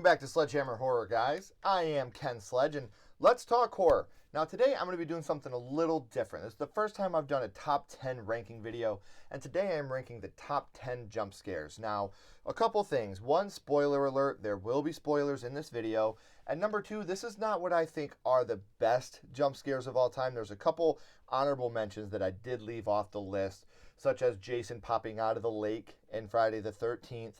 Welcome back to Sledgehammer Horror, guys. I am Ken Sledge, and let's talk horror. Now, today I'm going to be doing something a little different. This is the first time I've done a top 10 ranking video, and today I'm ranking the top 10 jump scares. Now, a couple things. One, spoiler alert, there will be spoilers in this video. And number two, this is not what I think are the best jump scares of all time. There's a couple honorable mentions that I did leave off the list, such as Jason popping out of the lake in Friday the 13th.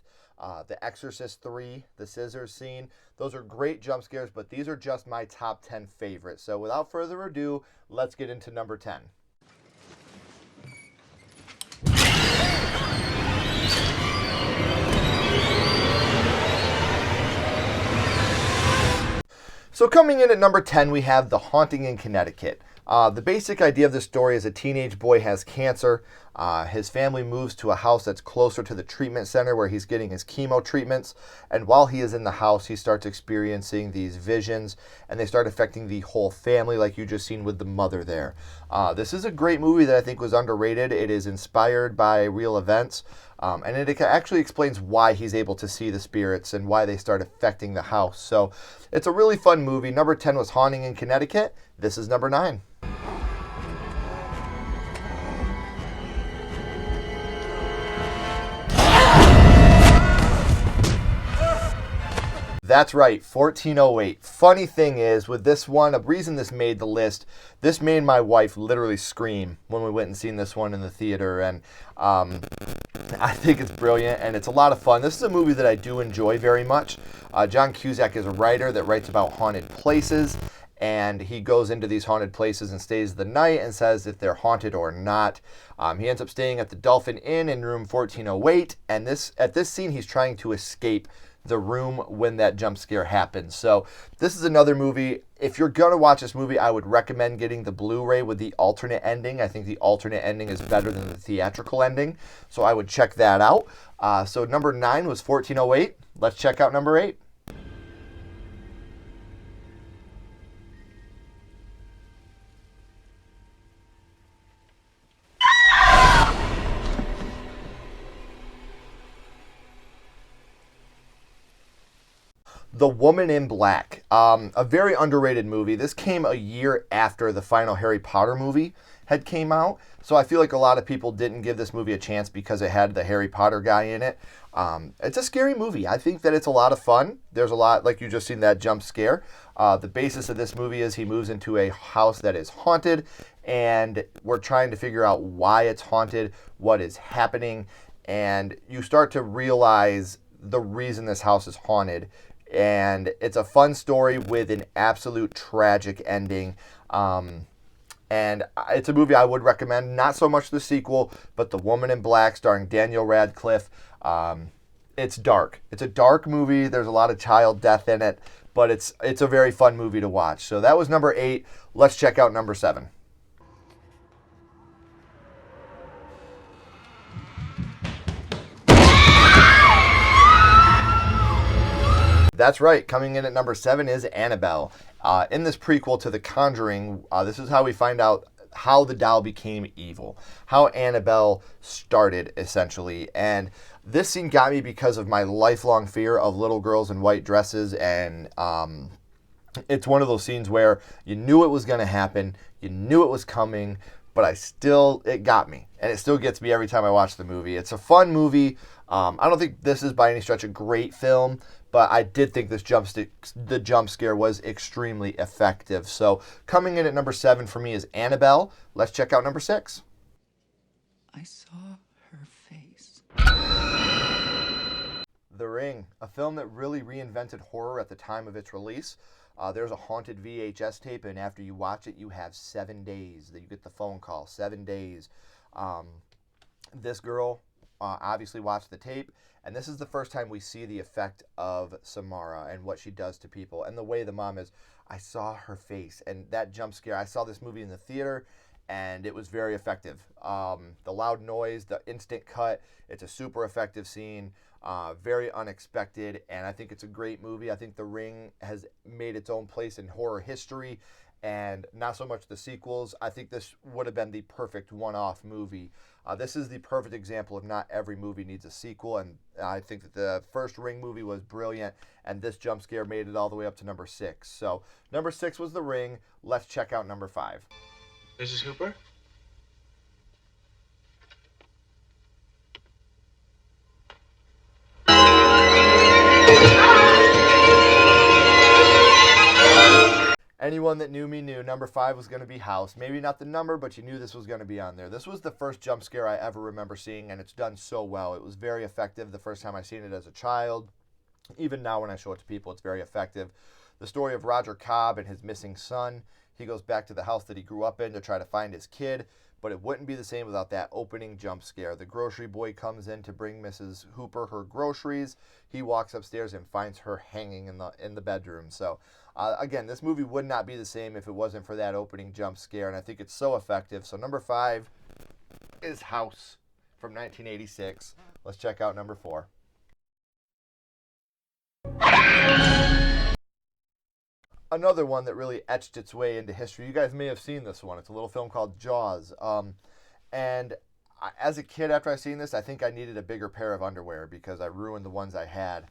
The Exorcist 3, the scissors scene. Those are great jump scares, but these are just my top 10 favorites. So without further ado, let's get into number 10. So coming in at number 10, we have The Haunting in Connecticut. The basic idea of the story is a teenage boy has cancer. His family moves to a house that's closer to the treatment center where he's getting his chemo treatments. And while he is in the house, he starts experiencing these visions, and they start affecting the whole family, like you just seen with the mother there. This is a great movie that I think was underrated. It is inspired by real events, and it actually explains why he's able to see the spirits and why they start affecting the house. So it's a really fun movie. Number 10 was Haunting in Connecticut. This is number 9. That's right, 1408. Funny thing is, with this one, a reason this made the list, this made my wife literally scream when we went and seen this one in the theater, and I think it's brilliant, and it's a lot of fun. This is a movie that I do enjoy very much. John Cusack is a writer that writes about haunted places, and he goes into these haunted places and stays the night and says if they're haunted or not. He ends up staying at the Dolphin Inn in room 1408, and at this scene, he's trying to escape the room when that jump scare happens. So this is another movie. If you're going to watch this movie, I would recommend getting the Blu-ray with the alternate ending. I think the alternate ending is better than the theatrical ending, so I would check that out. So number 9 was 1408. Let's check out number 8. The Woman in Black, a very underrated movie. This came a year after the final Harry Potter movie had came out, so I feel like a lot of people didn't give this movie a chance because it had the Harry Potter guy in it. It's a scary movie. I think that it's a lot of fun. There's a lot, like you just seen that jump scare. The basis of this movie is he moves into a house that is haunted, and we're trying to figure out why it's haunted, what is happening, and you start to realize the reason this house is haunted. And it's a fun story with an absolute tragic ending. And it's a movie I would recommend. Not so much the sequel, but The Woman in Black starring Daniel Radcliffe. It's dark. It's a dark movie. There's a lot of child death in it, but it's a very fun movie to watch. So that was number 8. Let's check out number 7. That's right. Coming in at number 7 is Annabelle. In this prequel to The Conjuring, this is how we find out how the doll became evil, how Annabelle started, essentially. And this scene got me because of my lifelong fear of little girls in white dresses. And it's one of those scenes where you knew it was going to happen, you knew it was coming, but it got me. And it still gets me every time I watch the movie. It's a fun movie. I don't think this is by any stretch a great film, but I did think the jump scare was extremely effective. So coming in at number 7 for me is Annabelle. Let's check out number 6. I saw her face. The Ring, a film that really reinvented horror at the time of its release. There's a haunted VHS tape, and after you watch it, you have 7 days that you get the phone call. 7 days. This girl obviously watched the tape, and this is the first time we see the effect of Samara and what she does to people, and the way the mom is. I saw her face, and that jump scare. I saw this movie in the theater, and it was very effective. The loud noise, the instant cut, it's a super effective scene, very unexpected, and I think it's a great movie. I think The Ring has made its own place in horror history, and not so much the sequels. I think this would have been the perfect one-off movie. This is the perfect example of not every movie needs a sequel, and I think that the first Ring movie was brilliant, and this jump scare made it all the way up to number 6. So number 6 was The Ring. Let's check out number 5. Mrs. Hooper? Anyone that knew me knew number 5 was going to be House. Maybe not the number, but you knew this was going to be on there. This was the first jump scare I ever remember seeing, and it's done so well. It was very effective the first time I seen it as a child. Even now when I show it to people, it's very effective. The story of Roger Cobb and his missing son. He goes back to the house that he grew up in to try to find his kid, but it wouldn't be the same without that opening jump scare. The grocery boy comes in to bring Mrs. Hooper her groceries. He walks upstairs and finds her hanging in the bedroom. So again, this movie would not be the same if it wasn't for that opening jump scare, and I think it's so effective. So number 5 is House from 1986. Let's check out number 4. Another one that really etched its way into history. You guys may have seen this one. It's a little film called Jaws. And as a kid, after I seen this, I think I needed a bigger pair of underwear because I ruined the ones I had.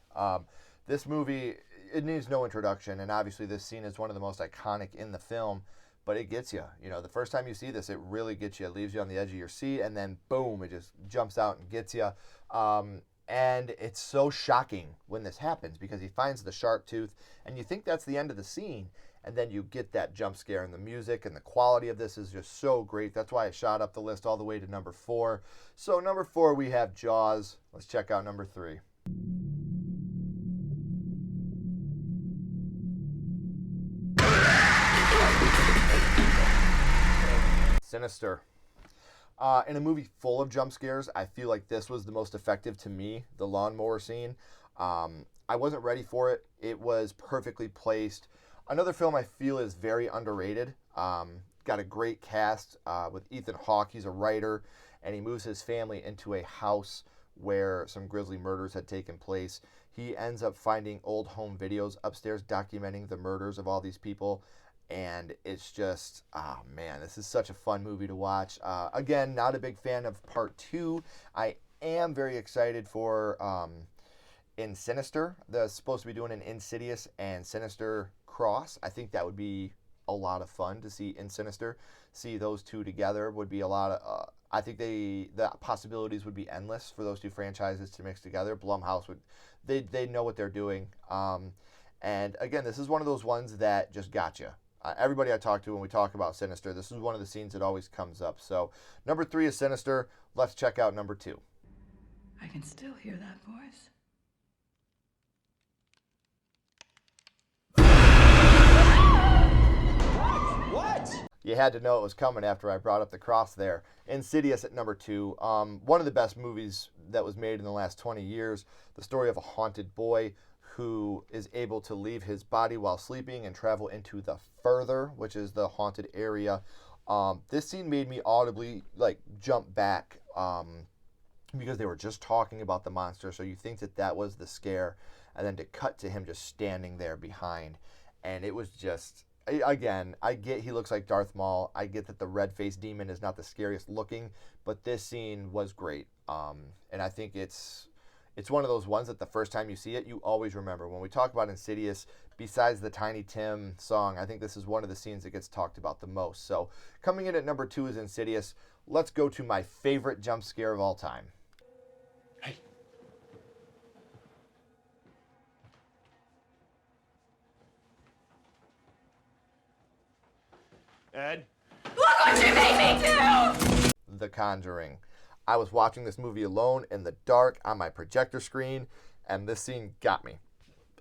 This movie, it needs no introduction, and obviously this scene is one of the most iconic in the film, but it gets you. You know, the first time you see this, it really gets you. It leaves you on the edge of your seat, and then boom, it just jumps out and gets you. And it's so shocking when this happens because he finds the shark tooth, and you think that's the end of the scene, and then you get that jump scare, and the music and the quality of this is just so great. That's why it shot up the list all the way to number 4. So number 4, we have Jaws. Let's check out number 3. Sinister. In a movie full of jump scares, I feel like this was the most effective to me, the lawnmower scene. I wasn't ready for it. It was perfectly placed. Another film I feel is very underrated. Got a great cast with Ethan Hawke. He's a writer, and he moves his family into a house where some grisly murders had taken place. He ends up finding old home videos upstairs documenting the murders of all these people. And it's just, oh man, this is such a fun movie to watch. Again, not a big fan of part 2. I am very excited for in Sinister. They're supposed to be doing an Insidious and Sinister cross. I think that would be a lot of fun to see in Sinister. See those two together would be a lot of. I think the possibilities would be endless for those two franchises to mix together. Blumhouse would, they know what they're doing. And again, this is one of those ones that just got you. Everybody I talk to when we talk about Sinister, this is one of the scenes that always comes up. So number 3 is Sinister. Let's check out number 2. I can still hear that voice. What? You had to know it was coming after I brought up the cross there. Insidious at number 2. One of the best movies that was made in the last 20 years. The story of a haunted boy who is able to leave his body while sleeping and travel into the further, which is the haunted area. This scene made me audibly jump back because they were just talking about the monster, so you think that was the scare, and then to cut to him just standing there behind, and it was just, again, I get he looks like Darth Maul. I get that the red-faced demon is not the scariest looking, but this scene was great, and I think it's one of those ones that the first time you see it, you always remember. When we talk about Insidious, besides the Tiny Tim song, I think this is one of the scenes that gets talked about the most. So coming in at number 2 is Insidious. Let's go to my favorite jump scare of all time. Hey. Ed? Look what you made me do! The Conjuring. I was watching this movie alone in the dark on my projector screen, and this scene got me.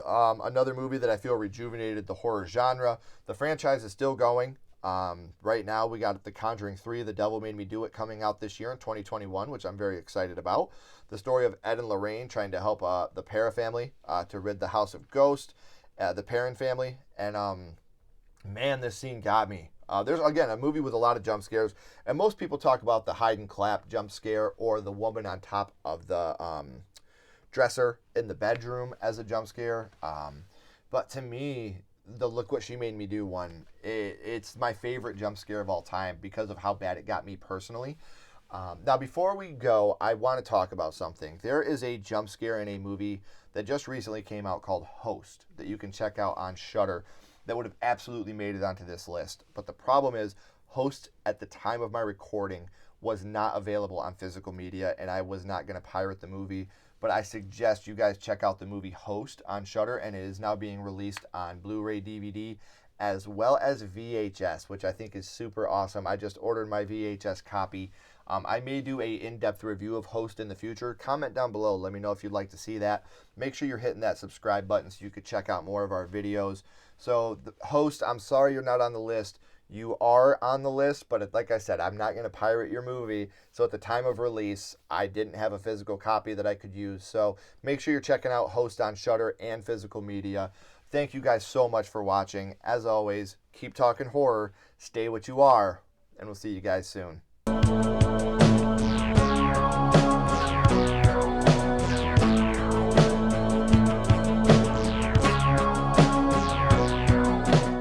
Another movie that I feel rejuvenated the horror genre. The franchise is still going. Right now, we got The Conjuring 3, The Devil Made Me Do It, coming out this year in 2021, which I'm very excited about. The story of Ed and Lorraine trying to help the Para family to rid the house of ghosts, the Perrin family, and man, this scene got me. There's, again, a movie with a lot of jump scares, and most people talk about the hide and clap jump scare or the woman on top of the dresser in the bedroom as a jump scare. But to me, the Look What She Made Me Do one, it's my favorite jump scare of all time because of how bad it got me personally. Now, before we go, I want to talk about something. There is a jump scare in a movie that just recently came out called Host that you can check out on Shudder that would have absolutely made it onto this list. But the problem is, Host at the time of my recording was not available on physical media, and I was not going to pirate the movie. But I suggest you guys check out the movie Host on Shudder, and it is now being released on Blu-ray DVD as well as VHS, which I think is super awesome. I just ordered my VHS copy. I may do a in-depth review of Host in the future. Comment down below. Let me know if you'd like to see that. Make sure you're hitting that subscribe button so you could check out more of our videos. So, the Host, I'm sorry you're not on the list. You are on the list, but like I said, I'm not going to pirate your movie. So at the time of release, I didn't have a physical copy that I could use. So make sure you're checking out Host on Shudder and physical media. Thank you guys so much for watching. As always, keep talking horror, stay what you are, and we'll see you guys soon.